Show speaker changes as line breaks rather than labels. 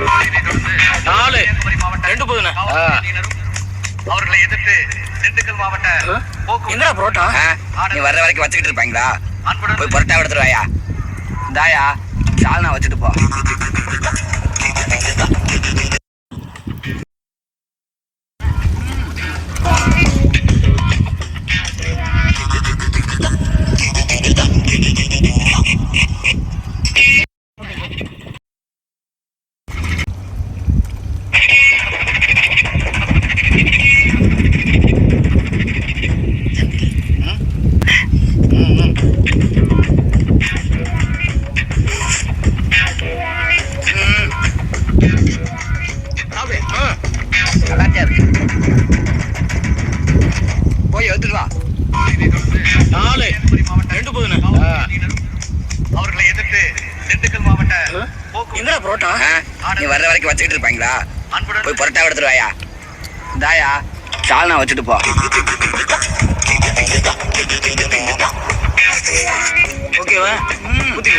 4 2 போதுண்ணே.
அவர்களை எதிர்த்து திண்டுக்கல் மாவட்ட
என்னடா புரோட்டா
நீ வர்ற வரைக்கும் வச்சுக்கிட்டு இருப்பாங்களா? போய் புரோட்டா எடுத்துட்டு வாயா. தாயா சால்னா வச்சுட்டு போ. போய் எடுத்துட்டு வா.
4 2 போதுண்ணே.
அவர்களை எதிர்த்து திண்டுக்கல் மாவட்ட
என்னடா புரோட்டா
நீ வர்ற வரைக்கும் வச்சுக்கிட்டு இருப்பாங்களா? போய் புரோட்டா எடுத்துட்டு வாயா. தாயா சால்னா வச்சுட்டு போ.
ஓகேவா? ஊத்தி